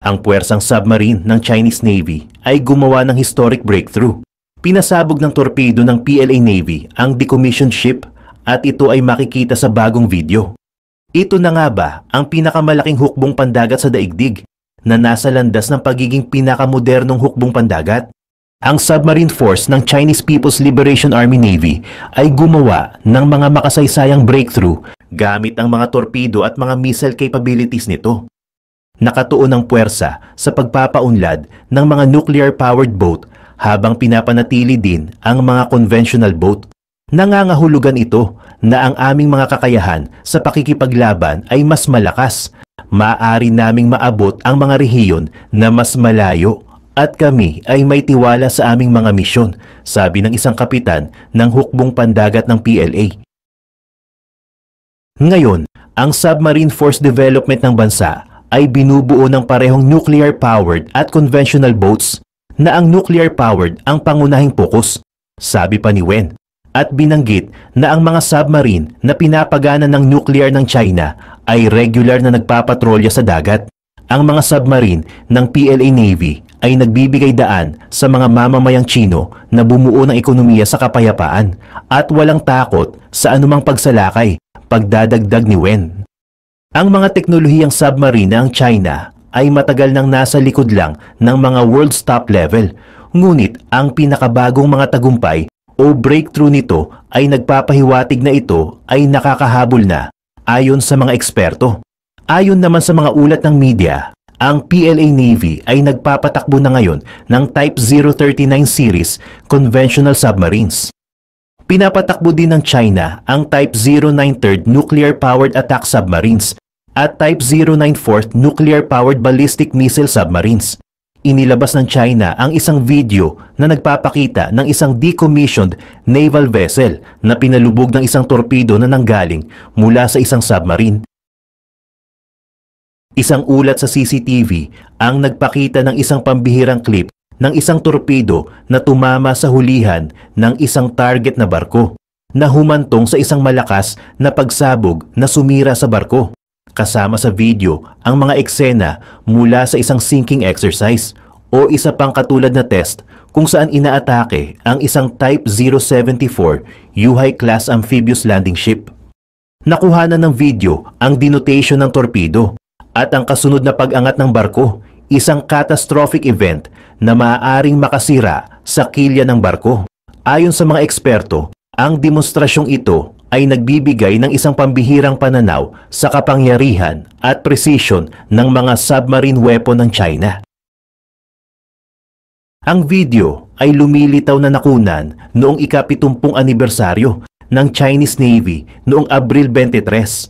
Ang puwersang submarine ng Chinese Navy ay gumawa ng historic breakthrough. Pinasabog ng torpedo ng PLA Navy ang decommissioned ship at ito ay makikita sa bagong video. Ito na nga ba ang pinakamalaking hukbong pandagat sa daigdig na nasa landas ng pagiging pinakamodernong hukbong pandagat? Ang submarine force ng Chinese People's Liberation Army Navy ay gumawa ng mga makasaysayang breakthrough gamit ang mga torpedo at mga missile capabilities nito. Nakatuon ang puwersa sa pagpapaunlad ng mga nuclear-powered boat habang pinapanatili din ang mga conventional boat. Nangangahulugan ito na ang aming mga kakayahan sa pakikipaglaban ay mas malakas. Maaari naming maabot ang mga rehiyon na mas malayo at kami ay may tiwala sa aming mga misyon, sabi ng isang kapitan ng hukbong pandagat ng PLA. Ngayon, ang submarine force development ng bansa ay binubuo ng parehong nuclear-powered at conventional boats na ang nuclear-powered ang pangunahing pokus, sabi pa ni Wen. At binanggit na ang mga submarine na pinapagana ng nuclear ng China ay regular na nagpapatrolya sa dagat. Ang mga submarine ng PLA Navy ay nagbibigay daan sa mga mamamayang Chino na bumuo ng ekonomiya sa kapayapaan at walang takot sa anumang pagsalakay, pagdadagdag ni Wen. Ang mga teknolohiyang submarine ng China ay matagal nang nasa likod lang ng mga world's top level, ngunit ang pinakabagong mga tagumpay o breakthrough nito ay nagpapahiwatig na ito ay nakakahabol na, ayon sa mga eksperto. Ayon naman sa mga ulat ng media, ang PLA Navy ay nagpapatakbo na ngayon ng Type 039 series conventional submarines. Pinapatakbo din ng China ang Type 093 nuclear-powered attack submarines at Type 094 nuclear-powered ballistic missile submarines. Inilabas ng China ang isang video na nagpapakita ng isang decommissioned naval vessel na pinalubog ng isang torpedo na nanggaling mula sa isang submarine. Isang ulat sa CCTV ang nagpakita ng isang pambihirang clip ng isang torpedo na tumama sa hulihan ng isang target na barko na humantong sa isang malakas na pagsabog na sumira sa barko. Kasama sa video ang mga eksena mula sa isang sinking exercise o isa pang katulad na test kung saan inaatake ang isang Type 074 Yuhai-class amphibious landing ship. Nakuhanan ng video ang denotation ng torpedo at ang kasunod na pag-angat ng barko, isang catastrophic event na maaaring makasira sa kilya ng barko. Ayon sa mga eksperto, ang demonstrasyong ito ay nagbibigay ng isang pambihirang pananaw sa kapangyarihan at precision ng mga submarine weapon ng China. Ang video ay lumilitaw na nakunan noong ika-70 anibersaryo ng Chinese Navy noong Abril 23.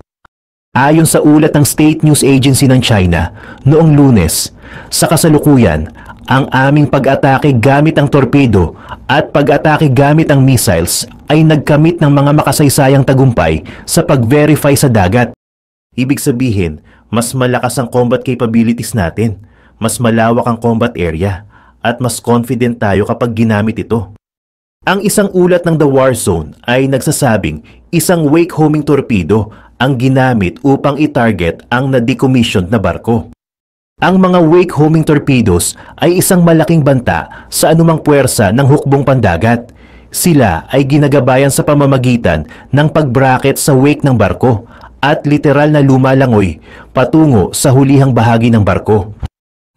Ayon sa ulat ng State News Agency ng China noong Lunes, sa kasalukuyan, ang aming pag-atake gamit ang torpedo at pag-atake gamit ang missiles ay nagkamit ng mga makasaysayang tagumpay sa pag-verify sa dagat. Ibig sabihin, mas malakas ang combat capabilities natin, mas malawak ang combat area, at mas confident tayo kapag ginamit ito. Ang isang ulat ng The War Zone ay nagsasabing isang wake-homing torpedo ang ginamit upang i-target ang na-decommissioned na barko. Ang mga wake-homing torpedoes ay isang malaking banta sa anumang puwersa ng hukbong pandagat. Sila ay ginagabayan sa pamamagitan ng pag-bracket sa wake ng barko at literal na lumalangoy patungo sa hulihang bahagi ng barko.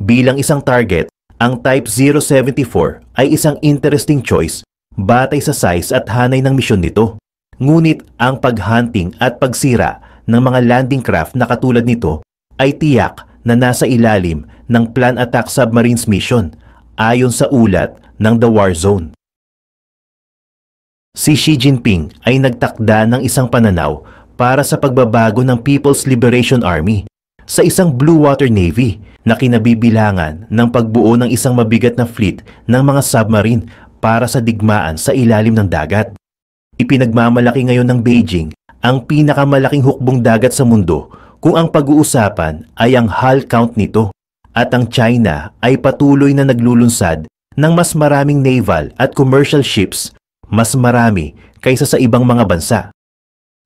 Bilang isang target, ang Type 074 ay isang interesting choice batay sa size at hanay ng misyon nito. Ngunit ang paghunting at pagsira ng mga landing craft na katulad nito ay tiyak na nasa ilalim ng Plan Attack Submarines mission ayon sa ulat ng The War Zone. Si Xi Jinping ay nagtakda ng isang pananaw para sa pagbabago ng People's Liberation Army sa isang Blue Water Navy na kinabibilangan ng pagbuo ng isang mabigat na fleet ng mga submarine para sa digmaan sa ilalim ng dagat. Ipinagmamalaki ngayon ng Beijing ang pinakamalaking hukbong dagat sa mundo kung ang pag-uusapan ay ang hull count nito at ang China ay patuloy na naglulunsad ng mas maraming naval at commercial ships, mas marami kaysa sa ibang mga bansa.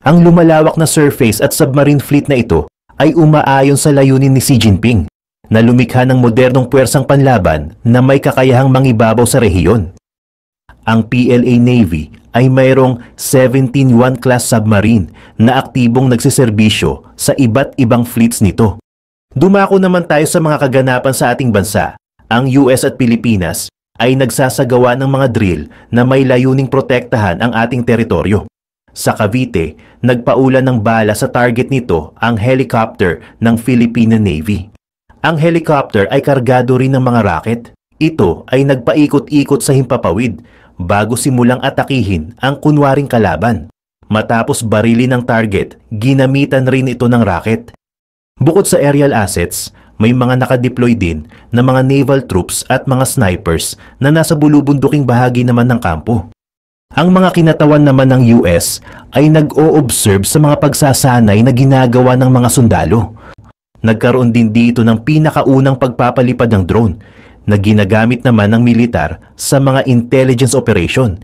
Ang lumalawak na surface at submarine fleet na ito ay umaayon sa layunin ni Xi Jinping na lumikha ng modernong puwersang panlaban na may kakayahang mangibabaw sa rehiyon. Ang PLA Navy ay mayroong 17-1 class submarine na aktibong nagsiserbisyo sa iba't ibang fleets nito. Dumako naman tayo sa mga kaganapan sa ating bansa. Ang US at Pilipinas ay nagsasagawa ng mga drill na may layuning protektahan ang ating teritoryo. Sa Cavite, nagpaulan ng bala sa target nito ang helicopter ng Philippine Navy. Ang helicopter ay kargado rin ng mga rocket. Ito ay nagpaikot-ikot sa himpapawid bago simulang atakihin ang kunwaring kalaban. Matapos barilin ng target, ginamitan rin ito ng rocket. Bukod sa aerial assets, may mga nakadeploy din na mga naval troops at mga snipers na nasa bulubunduking bahagi naman ng kampo. Ang mga kinatawan naman ng US ay nag-o-observe sa mga pagsasanay na ginagawa ng mga sundalo. Nagkaroon din dito ng pinakaunang pagpapalipad ng drone na ginagamit naman ng militar sa mga intelligence operation.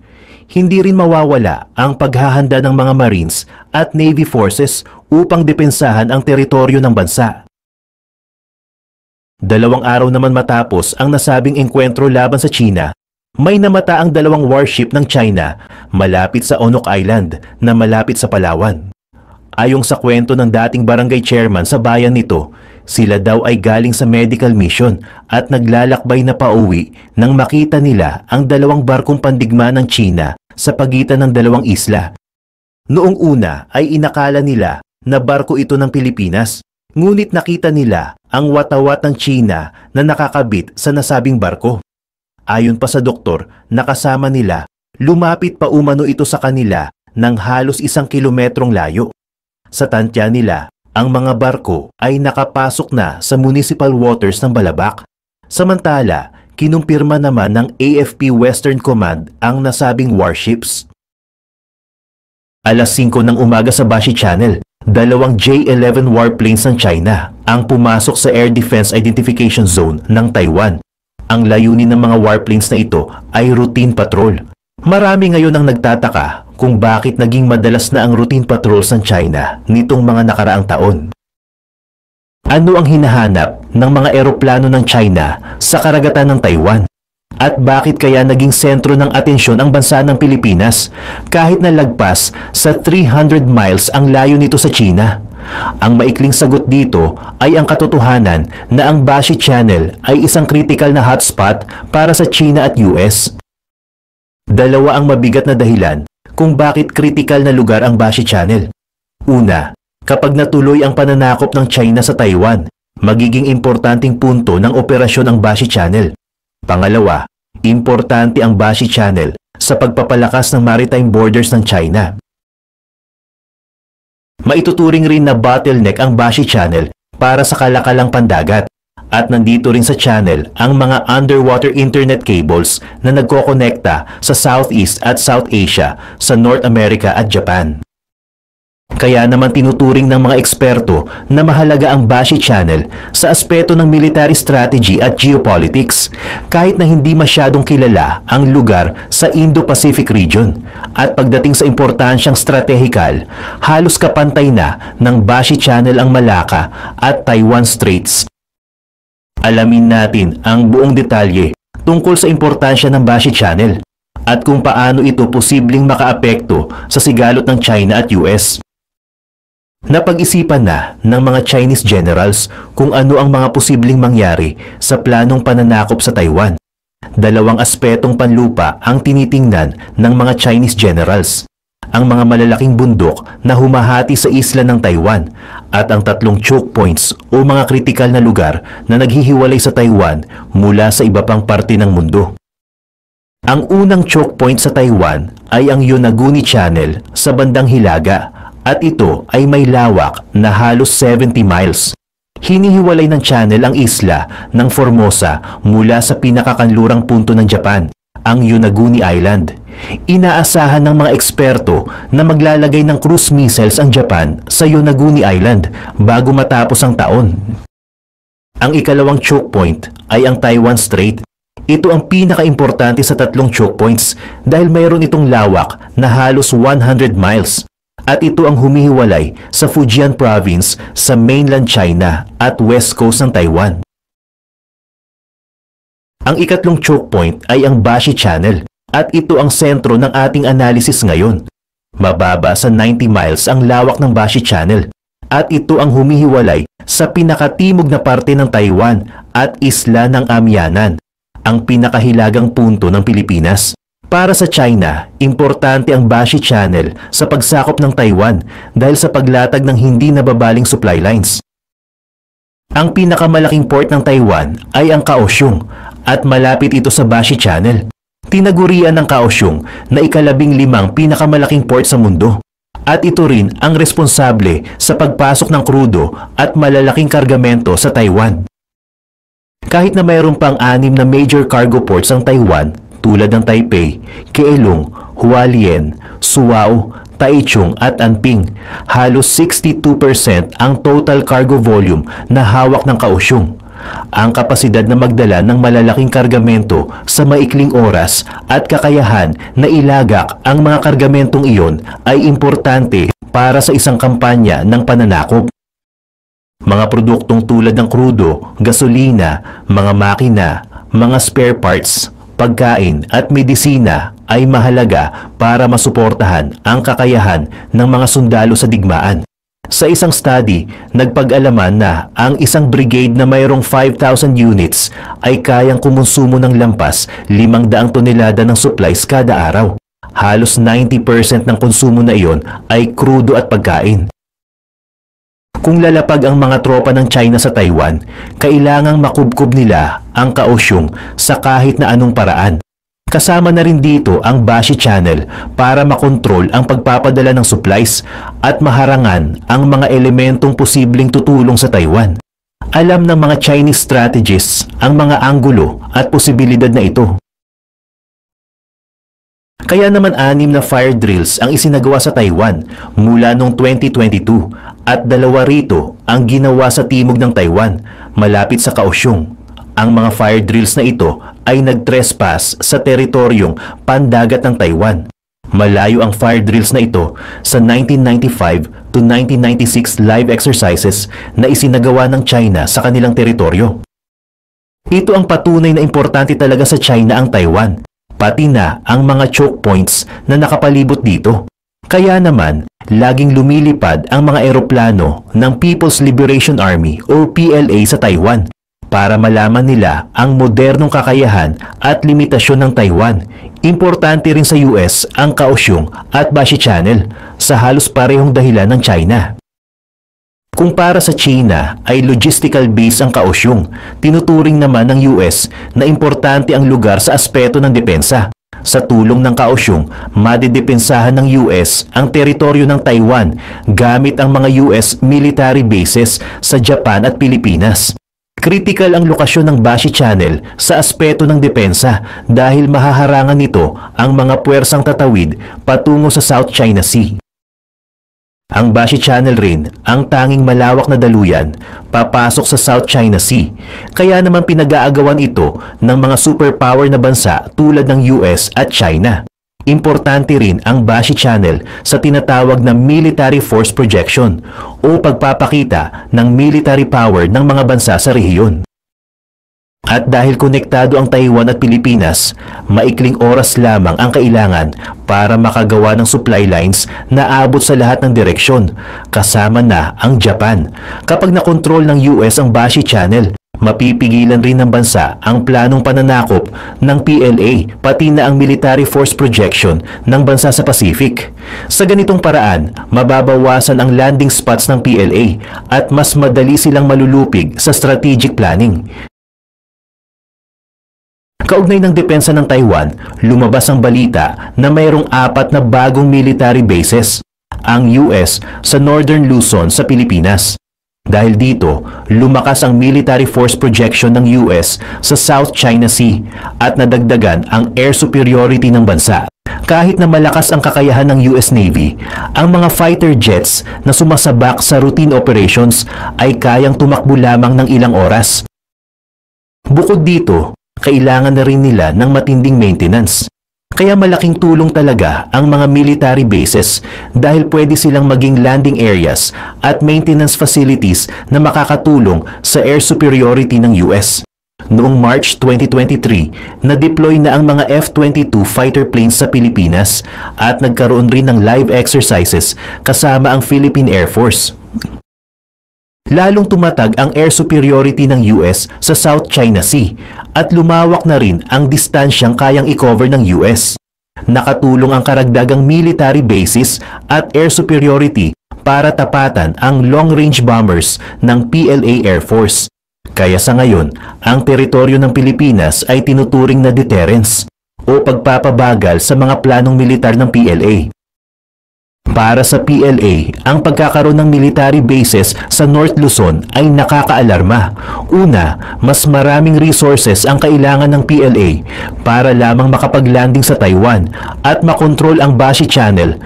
Hindi rin mawawala ang paghahanda ng mga Marines at Navy forces upang depensahan ang teritoryo ng bansa. 2 araw naman matapos ang nasabing engkwentro laban sa China, may namata ang 2 warship ng China malapit sa Onok Island na malapit sa Palawan. Ayon sa kwento ng dating barangay chairman sa bayan nito, sila daw ay galing sa medical mission at naglalakbay na pauwi nang makita nila ang 2 barkong pandigma ng China sa pagitan ng 2 isla. Noong una ay inakala nila na barko ito ng Pilipinas, ngunit nakita nila ang watawat ng China na nakakabit sa nasabing barko. Ayon pa sa doktor na kasama nila, lumapit pa umano ito sa kanila ng halos 1 kilometrong layo. Sa tantya nila, ang mga barko ay nakapasok na sa municipal waters ng Balabac. Samantala, kinumpirma naman ng AFP Western Command ang nasabing warships. Alas 5 ng umaga sa Bashi Channel, 2 J-11 warplanes ng China ang pumasok sa Air Defense Identification Zone ng Taiwan. Ang layunin ng mga warplanes na ito ay routine patrol. Marami ngayon ang nagtataka kung bakit naging madalas na ang routine patrols ng China nitong mga nakaraang taon. Ano ang hinahanap ng mga eroplano ng China sa karagatan ng Taiwan? At bakit kaya naging sentro ng atensyon ang bansa ng Pilipinas kahit na lagpas sa 300 miles ang layo nito sa China? Ang maikling sagot dito ay ang katotohanan na ang Bashi Channel ay isang critical na hotspot para sa China at US. 2 ang mabigat na dahilan kung bakit critical na lugar ang Bashi Channel. Una, kapag natuloy ang pananakop ng China sa Taiwan, magiging importanteng punto ng operasyon ang Bashi Channel. Pangalawa, importante ang Bashi Channel sa pagpapalakas ng maritime borders ng China. Maituturing rin na bottleneck ang Bashi Channel para sa kalakalang pandagat at nandito rin sa channel ang mga underwater internet cables na nagkokonekta sa Southeast at South Asia sa North America at Japan. Kaya naman tinuturing ng mga eksperto na mahalaga ang Bashi Channel sa aspeto ng military strategy at geopolitics kahit na hindi masyadong kilala ang lugar sa Indo-Pacific region at pagdating sa importansyang stratehikal, halos kapantay na ng Bashi Channel ang Malacca at Taiwan Straits. Alamin natin ang buong detalye tungkol sa importansya ng Bashi Channel at kung paano ito posibleng makaapekto sa sigalot ng China at US. Napag-isipan na ng mga Chinese generals kung ano ang mga posibleng mangyari sa planong pananakop sa Taiwan. 2 aspetong panlupa ang tinitingnan ng mga Chinese generals. Ang mga malalaking bundok na humahati sa isla ng Taiwan at ang 3 choke points o mga kritikal na lugar na naghihiwalay sa Taiwan mula sa iba pang parte ng mundo. Ang unang choke point sa Taiwan ay ang Yonaguni Channel sa bandang hilaga at ito ay may lawak na halos 70 miles. Hinihiwalay ng channel ang isla ng Formosa mula sa pinakakanlurang punto ng Japan, ang Yonaguni Island. Inaasahan ng mga eksperto na maglalagay ng cruise missiles ang Japan sa Yonaguni Island bago matapos ang taon. Ang ikalawang choke point ay ang Taiwan Strait. Ito ang pinakaimportante sa 3 choke points dahil mayroon itong lawak na halos 100 miles. At ito ang humihiwalay sa Fujian Province sa mainland China at west coast ng Taiwan. Ang ikatlong choke point ay ang Bashi Channel at ito ang sentro ng ating analysis ngayon. Mababa sa 90 miles ang lawak ng Bashi Channel at ito ang humihiwalay sa pinakatimog na parte ng Taiwan at isla ng Amianan, ang pinakahilagang punto ng Pilipinas. Para sa China, importante ang Bashi Channel sa pagsakop ng Taiwan dahil sa paglatag ng hindi nababaling supply lines. Ang pinakamalaking port ng Taiwan ay ang Kaohsiung at malapit ito sa Bashi Channel. Tinagurian ng Kaohsiung na ika-15 pinakamalaking port sa mundo at ito rin ang responsable sa pagpasok ng krudo at malalaking kargamento sa Taiwan. Kahit na mayroon pang 6 na major cargo ports ang Taiwan tulad ng Taipei, Keelung, Hualien, Suwao, Taichung at Anping, halos 62% ang total cargo volume na hawak ng Kaohsiung. Ang kapasidad na magdala ng malalaking kargamento sa maikling oras at kakayahan na ilagak ang mga kargamentong iyon ay importante para sa isang kampanya ng pananakop. Mga produktong tulad ng krudo, gasolina, mga makina, mga spare parts, pagkain at medisina ay mahalaga para masuportahan ang kakayahan ng mga sundalo sa digmaan. Sa isang study, nagpag-alaman na ang isang brigade na mayroong 5,000 units ay kayang kumonsumo ng lampas 500 tonelada ng supplies kada araw. Halos 90% ng konsumo na iyon ay krudo at pagkain. Kung lalapag ang mga tropa ng China sa Taiwan, kailangang makubkob nila ang Kaohsiung sa kahit na anong paraan. Kasama na rin dito ang Bashi Channel para makontrol ang pagpapadala ng supplies at maharangan ang mga elementong posibleng tutulong sa Taiwan. Alam ng mga Chinese strategists ang mga anggulo at posibilidad na ito. Kaya naman 6 na fire drills ang isinagawa sa Taiwan mula noong 2022 at 2 rito ang ginawa sa timog ng Taiwan malapit sa Kaohsiung. Ang mga fire drills na ito ay nag-trespass sa teritoryong pandagat ng Taiwan. Malayo ang fire drills na ito sa 1995 to 1996 live exercises na isinagawa ng China sa kanilang teritoryo. Ito ang patunay na importante talaga sa China ang Taiwan, pati na ang mga choke points na nakapalibot dito. Kaya naman, laging lumilipad ang mga eroplano ng People's Liberation Army o PLA sa Taiwan para malaman nila ang modernong kakayahan at limitasyon ng Taiwan. Importante rin sa US ang Kaohsiung at Bashi Channel sa halos parehong dahilan ng China. Kung para sa China ay logistical base ang Kaohsiung, tinuturing naman ng US na importante ang lugar sa aspeto ng depensa. Sa tulong ng Kaohsiung, madidepensahan ng US ang teritoryo ng Taiwan gamit ang mga US military bases sa Japan at Pilipinas. Critical ang lokasyon ng Bashi Channel sa aspeto ng depensa dahil mahaharangan nito ang mga puwersang tatawid patungo sa South China Sea. Ang Bashi Channel rin ang tanging malawak na daluyan papasok sa South China Sea, kaya naman pinag-aagawan ito ng mga superpower na bansa tulad ng US at China. Importante rin ang Bashi Channel sa tinatawag na military force projection o pagpapakita ng military power ng mga bansa sa rehiyon. At dahil konektado ang Taiwan at Pilipinas, maikling oras lamang ang kailangan para makagawa ng supply lines na abot sa lahat ng direksyon, kasama na ang Japan. Kapag nakontrol ng US ang Bashi Channel, mapipigilan rin ng bansa ang planong pananakop ng PLA pati na ang military force projection ng bansa sa Pacific. Sa ganitong paraan, mababawasan ang landing spots ng PLA at mas madali silang malulupig sa strategic planning. Kaugnay ng depensa ng Taiwan, lumabas ang balita na mayroong 4 na bagong military bases, ang US sa Northern Luzon sa Pilipinas. Dahil dito, lumakas ang military force projection ng US sa South China Sea at nadagdagan ang air superiority ng bansa. Kahit na malakas ang kakayahan ng US Navy, ang mga fighter jets na sumasabak sa routine operations ay kayang tumakbo lamang ng ilang oras. Bukod dito, kailangan na rin nila ng matinding maintenance. Kaya malaking tulong talaga ang mga military bases dahil pwede silang maging landing areas at maintenance facilities na makakatulong sa air superiority ng US. Noong March 2023, na-deploy na ang mga F-22 fighter planes sa Pilipinas at nagkaroon rin ng live exercises kasama ang Philippine Air Force. Lalong tumatag ang air superiority ng US sa South China Sea at lumawak na rin ang distansyang kayang i-cover ng US. Nakatulong ang karagdagang military bases at air superiority para tapatan ang long-range bombers ng PLA Air Force. Kaya sa ngayon, ang teritoryo ng Pilipinas ay tinuturing na deterrence o pagpapabagal sa mga planong militar ng PLA. Para sa PLA, ang pagkakaroon ng military bases sa North Luzon ay nakakaalarma. Una, mas maraming resources ang kailangan ng PLA para lamang makapaglanding sa Taiwan at makontrol ang Bashi Channel.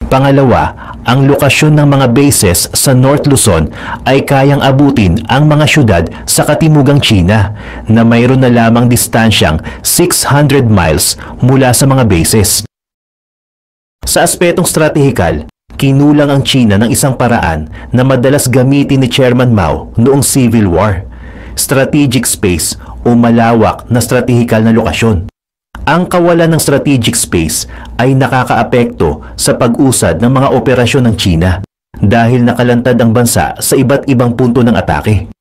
Pangalawa, ang lokasyon ng mga bases sa North Luzon ay kayang abutin ang mga syudad sa katimugang China na mayroon na lamang distansyang 600 miles mula sa mga bases. Sa aspetong stratehikal, kinulang ang China ng isang paraan na madalas gamitin ni Chairman Mao noong Civil War, strategic space o malawak na stratehikal na lokasyon. Ang kawalan ng strategic space ay nakakaapekto sa pag-usad ng mga operasyon ng China dahil nakalantad ang bansa sa iba't ibang punto ng atake.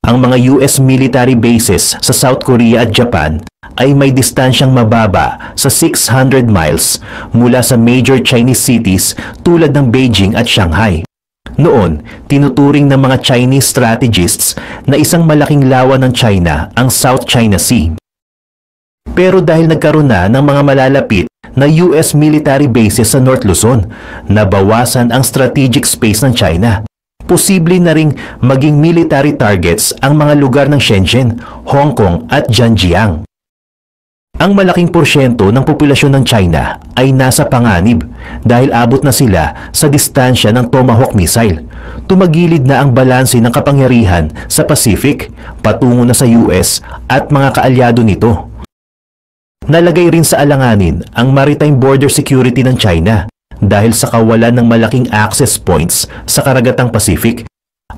Ang mga US military bases sa South Korea at Japan ay may distansyang mababa sa 600 miles mula sa major Chinese cities tulad ng Beijing at Shanghai. Noon, tinuturing ng mga Chinese strategists na isang malaking lawa ng China ang South China Sea. Pero dahil nagkaroon na ng mga malalapit na US military bases sa North Luzon, nabawasan ang strategic space ng China. Posible na ring maging military targets ang mga lugar ng Shenzhen, Hong Kong at Zhejiang. Ang malaking porsyento ng populasyon ng China ay nasa panganib dahil abot na sila sa distansya ng Tomahawk missile. Tumagilid na ang balanse ng kapangyarihan sa Pacific patungo na sa US at mga kaalyado nito. Nalagay rin sa alanganin ang maritime border security ng China dahil sa kawalan ng malaking access points sa karagatang Pacific.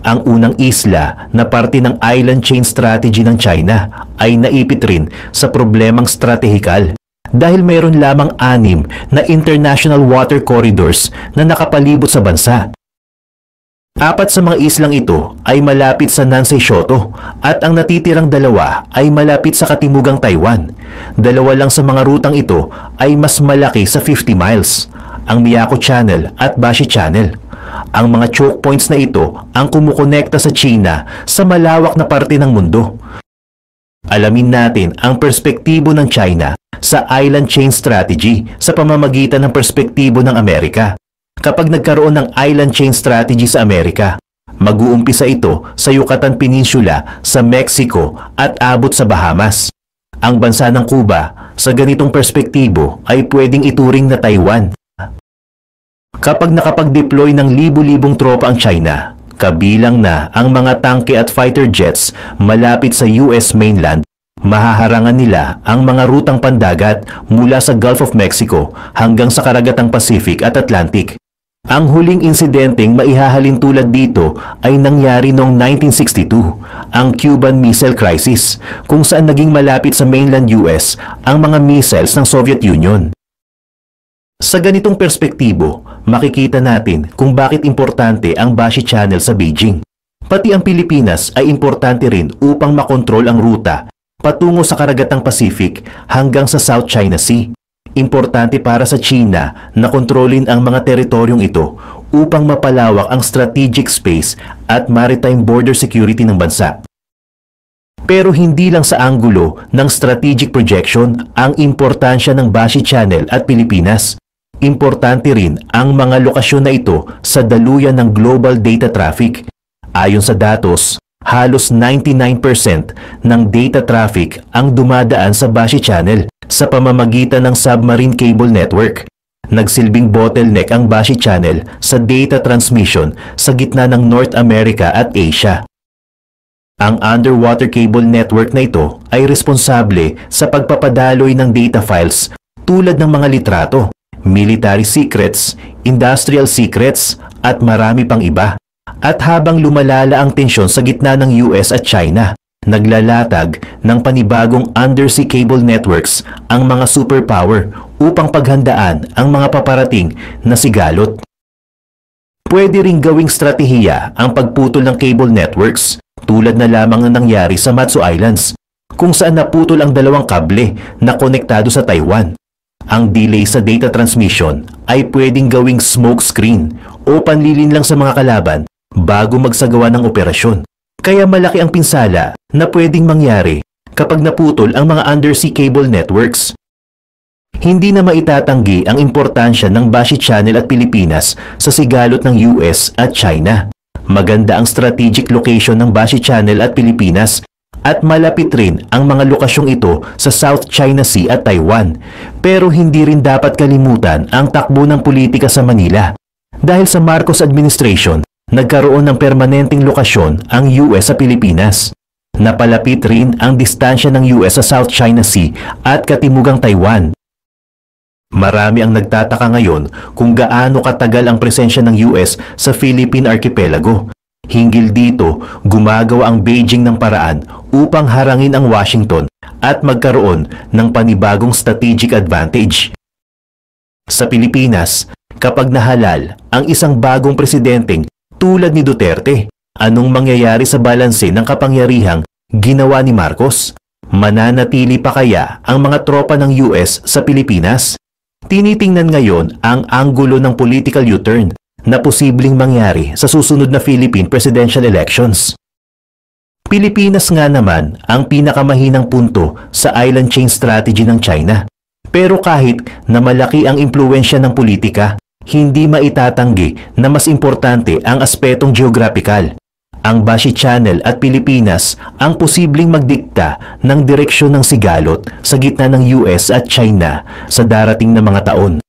Ang unang isla na parte ng island chain strategy ng China ay naipit rin sa problemang stratehikal dahil mayroon lamang 6 na international water corridors na nakapalibot sa bansa. 4 sa mga islang ito ay malapit sa Nansei Shoto at ang natitirang 2 ay malapit sa katimugang Taiwan. 2 lang sa mga rutang ito ay mas malaki sa 50 miles, ang Miyako Channel at Bashi Channel. Ang mga choke points na ito ang kumukonekta sa China sa malawak na parte ng mundo. Alamin natin ang perspektibo ng China sa island chain strategy sa pamamagitan ng perspektibo ng Amerika. Kapag nagkaroon ng island chain strategy sa Amerika, mag-uumpisa ito sa Yucatan Peninsula sa Mexico at abot sa Bahamas. Ang bansa ng Cuba sa ganitong perspektibo ay pwedeng ituring na Taiwan. Kapag nakapag-deploy ng libu-libong tropa ang China, kabilang na ang mga tangke at fighter jets malapit sa US mainland, mahaharangan nila ang mga rutang pandagat mula sa Gulf of Mexico hanggang sa karagatang Pacific at Atlantic. Ang huling insidenteng maihahalin tulad dito ay nangyari noong 1962, ang Cuban Missile Crisis, kung saan naging malapit sa mainland US ang mga missiles ng Soviet Union. Sa ganitong perspektibo, makikita natin kung bakit importante ang Bashi Channel sa Beijing. Pati ang Pilipinas ay importante rin upang makontrol ang ruta patungo sa karagatang Pacific hanggang sa South China Sea. Importante para sa China na kontrolin ang mga teritoryong ito upang mapalawak ang strategic space at maritime border security ng bansa. Pero hindi lang sa anggulo ng strategic projection ang importansya ng Bashi Channel at Pilipinas. Importante rin ang mga lokasyon na ito sa daluyan ng global data traffic. Ayon sa datos, halos 99% ng data traffic ang dumadaan sa Bashi Channel sa pamamagitan ng submarine cable network. Nagsilbing bottleneck ang Bashi Channel sa data transmission sa gitna ng North America at Asia. Ang underwater cable network na ito ay responsable sa pagpapadaloy ng data files tulad ng mga litrato, military secrets, industrial secrets, at marami pang iba. At habang lumalala ang tensyon sa gitna ng US at China, Naglalatag ng panibagong undersea cable networks ang mga superpower upang paghandaan ang mga paparating na sigalot. Pwede ring gawing stratehiya ang pagputol ng cable networks tulad na lamang ng nangyari sa Matsu Islands kung saan naputol ang dalawang kable na konektado sa Taiwan. Ang delay sa data transmission ay pwedeng gawing smoke screen o panlilin lang sa mga kalaban bago magsagawa ng operasyon. Kaya malaki ang pinsala na pwedeng mangyari kapag naputol ang mga undersea cable networks. Hindi na maitatanggi ang importansya ng Bashi Channel at Pilipinas sa sigalot ng US at China. Maganda ang strategic location ng Bashi Channel at Pilipinas at malapit rin ang mga lokasyong ito sa South China Sea at Taiwan. Pero hindi rin dapat kalimutan ang takbo ng politika sa Manila. Dahil sa Marcos administration, nagkaroon ng permanenteng lokasyon ang US sa Pilipinas. Napalapit rin ang distansya ng US sa South China Sea at katimugang Taiwan. Marami ang nagtataka ngayon kung gaano katagal ang presensya ng US sa Philippine Archipelago. Hinggil dito, gumagawa ang Beijing ng paraan upang harangin ang Washington at magkaroon ng panibagong strategic advantage. Sa Pilipinas, kapag nahalal ang isang bagong presidenteng tulad ni Duterte, anong mangyayari sa balanse ng kapangyarihang ginawa ni Marcos? Mananatili pa kaya ang mga tropa ng US sa Pilipinas? Tinitingnan ngayon ang anggulo ng political U-turn na posibleng mangyari sa susunod na Philippine presidential elections. Pilipinas nga naman ang pinakamahinang punto sa island chain strategy ng China. Pero kahit na malaki ang impluwensya ng politika, hindi maitatanggi na mas importante ang aspetong geographical. Ang Bashi Channel at Pilipinas ang posibleng magdikta ng direksyon ng sigalot sa gitna ng US at China sa darating na mga taon.